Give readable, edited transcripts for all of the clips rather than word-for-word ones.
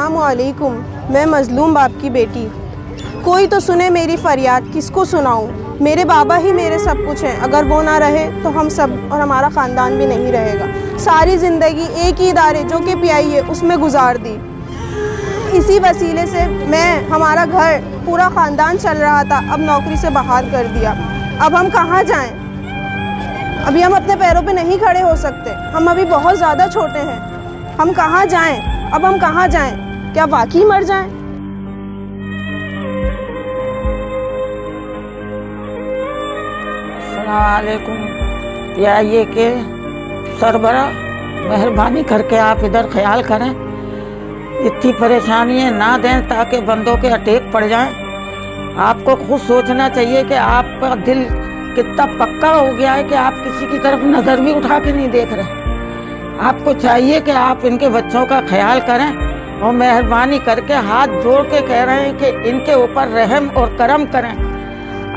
अस्सलामुअलैकुम। मैं मज़लूम बाप की बेटी, कोई तो सुने मेरी फ़रियाद, किसको सुनाऊं? मेरे बाबा ही मेरे सब कुछ हैं, अगर वो ना रहे तो हम सब और हमारा ख़ानदान भी नहीं रहेगा। सारी ज़िंदगी एक ही इदारे जो कि पीआई है उसमें गुजार दी। इसी वसीले से हमारा घर पूरा ख़ानदान चल रहा था, अब नौकरी से बाहर कर दिया। अब हम कहाँ जाएं? अभी हम अपने पैरों पे नहीं खड़े हो सकते, हम अभी बहुत ज़्यादा छोटे हैं। हम कहाँ जाएं? अब हम कहाँ जाएं? क्या वाकई मर जाएं? अस्सलामुअलैकुम। पीआईए के सरबरा, मेहरबानी करके आप इधर ख्याल करें, इतनी परेशानियाँ ना दें ताकि बंदों के अटैक पड़ जाएं। आपको खुद सोचना चाहिए कि आपका दिल कितना पक्का हो गया है कि आप किसी की तरफ नज़र भी उठा के नहीं देख रहे। आपको चाहिए कि आप इनके बच्चों का ख्याल करें और मेहरबानी करके हाथ जोड़ के कह रहे हैं कि इनके ऊपर रहम और करम करें।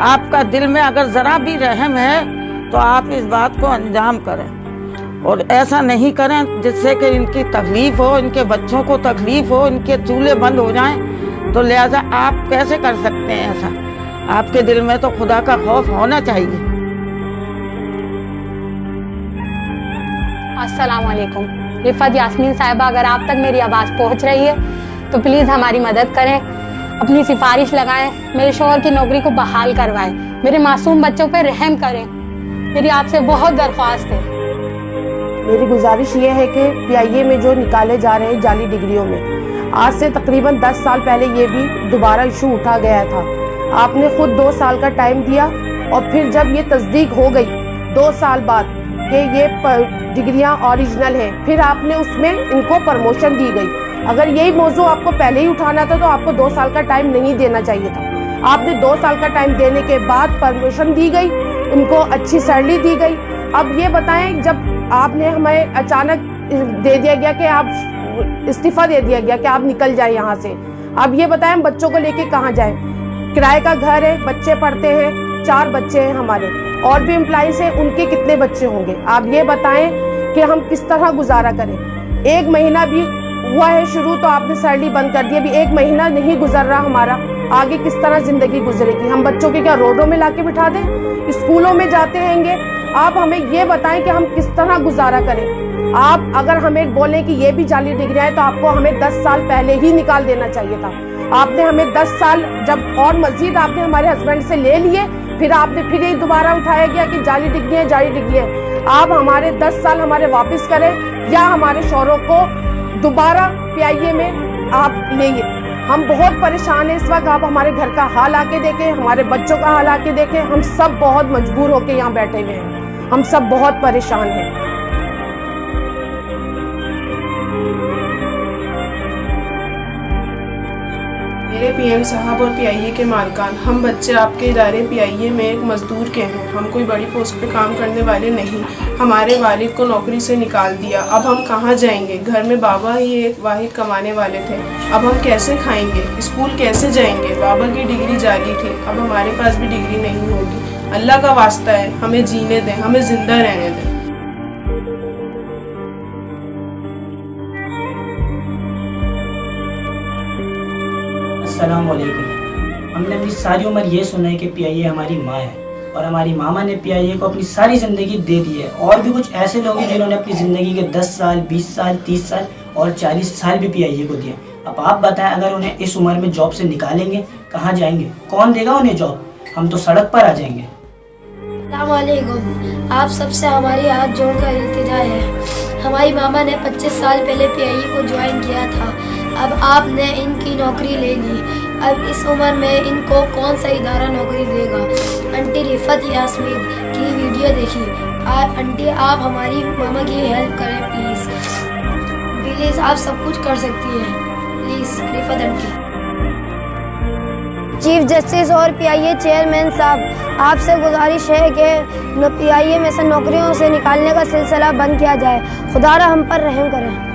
आपका दिल में अगर ज़रा भी रहम है तो आप इस बात को अंजाम करें और ऐसा नहीं करें जिससे कि इनकी तकलीफ़ हो, इनके बच्चों को तकलीफ़ हो, इनके चूल्हे बंद हो जाएं। तो लिहाजा आप कैसे कर सकते हैं ऐसा? आपके दिल में तो खुदा का खौफ होना चाहिए। अस्सलाम वालेकुम। रिफत यास्मीन साहिबा, अगर आप तक मेरी आवाज़ पहुंच रही है तो प्लीज़ हमारी मदद करें, अपनी सिफारिश लगाएं, मेरे शौहर की नौकरी को बहाल करवाएं, मेरे मासूम बच्चों पर रहम करें। मेरी आपसे बहुत दरख्वास्त है। मेरी गुजारिश ये है कि पीआईए में जो निकाले जा रहे हैं जाली डिग्रियों में, आज से तकरीबन 10 साल पहले ये भी दोबारा इशू उठा गया था। आपने खुद 2 साल का टाइम दिया और फिर जब ये तस्दीक हो गई 2 साल बाद कि ये डिग्रियां ओरिजिनल हैं, फिर आपने उसमें इनको प्रमोशन दी गई। अगर यही मौजू आपको पहले ही उठाना था तो आपको 2 साल का टाइम नहीं देना चाहिए था। आपने 2 साल का टाइम देने के बाद प्रमोशन दी गई, इनको अच्छी सैलरी दी गई। अब ये बताएं, जब आपने हमें अचानक दे दिया गया कि आप इस्तीफा दे दिया गया कि आप निकल जाए यहाँ से, अब ये बताएं हम बच्चों को लेके कहाँ जाएं? किराए का घर है, बच्चे पढ़ते हैं, 4 बच्चे हैं हमारे, और भी एम्प्लॉइज हैं, उनके कितने बच्चे होंगे? आप ये बताएं कि हम किस तरह गुजारा करें। 1 महीना भी हुआ है शुरू तो आपने सैलरी बंद कर दी, अभी 1 महीना नहीं गुजर रहा हमारा, आगे किस तरह जिंदगी गुजरेगी? हम बच्चों के क्या रोडों में लाके बिठा दें? स्कूलों में जाते रहेंगे? आप हमें ये बताएं कि हम किस तरह गुजारा करें। आप अगर हमें बोलें कि ये भी जाली डिग्रियां हैं तो आपको हमें 10 साल पहले ही निकाल देना चाहिए था। आपने हमें 10 साल जब और मजीद आपने हमारे हस्बैंड से ले लिए, फिर आपने फिर ये दोबारा उठाया गया कि जाली डिग्रियां, जाली डिग्रियां। आप हमारे 10 साल हमारे वापस करें या हमारे शौहरों को दोबारा पीआईए में आप लेंगे। हम बहुत परेशान हैं इस वक्त। आप हमारे घर का हाल आके देखें, हमारे बच्चों का हाल आके देखें। हम सब बहुत मजबूर होकर यहाँ बैठे हुए हैं, हम सब बहुत परेशान हैं। मेरे पीएम साहब और पीआईए के मालकान, हम बच्चे आपके इदारे पीआईए में एक मजदूर के हैं। हम कोई बड़ी पोस्ट पे काम करने वाले नहीं। हमारे वालिद को नौकरी से निकाल दिया, अब हम कहाँ जाएंगे? घर में बाबा ही एक वाहिद कमाने वाले थे, अब हम कैसे खाएंगे? स्कूल कैसे जाएंगे? बाबा की डिग्री जाली थी, अब हमारे पास भी डिग्री नहीं होगी। अल्लाह का वास्ता है, हमें जीने दें, हमें जिंदा रहने दें। अस्सलाम वालेकुम। हमने अपनी सारी उम्र ये सुना है कि पीआईए हमारी माँ है और हमारी मामा ने पीआईए को अपनी सारी ज़िंदगी दे दी है। और भी कुछ ऐसे लोग हैं जिन्होंने अपनी ज़िंदगी के 10 साल, 20 साल, 30 साल और 40 साल भी पीआईए को दिए। अब आप बताएं, अगर उन्हें इस उम्र में जॉब से निकालेंगे, कहाँ जाएंगे? कौन देगा उन्हें जॉब? हम तो सड़क पर आ जाएंगे। अस्सलामुअलैकुम। आप सबसे हमारी हाथ जोड़कर इल्तिजा है। हमारी मामा ने 25 साल पहले पीआईए को ज्वाइन किया था, अब आपने इनकी नौकरी ले ली। अब इस उम्र में इनको कौन सा इदारा नौकरी देगा? आंटी रिफत यास्मीन की वीडियो देखी। आंटी आप हमारी मामा की हेल्प करें प्लीज़, प्लीज़। आप सब कुछ कर सकती हैं, please Rifat aunty. Chief justice और पीआईए चेयरमैन साहब, आपसे गुजारिश है कि पीआईए में से नौकरियों से निकालने का सिलसिला बंद किया जाए। खुदारा हम पर रहम करें।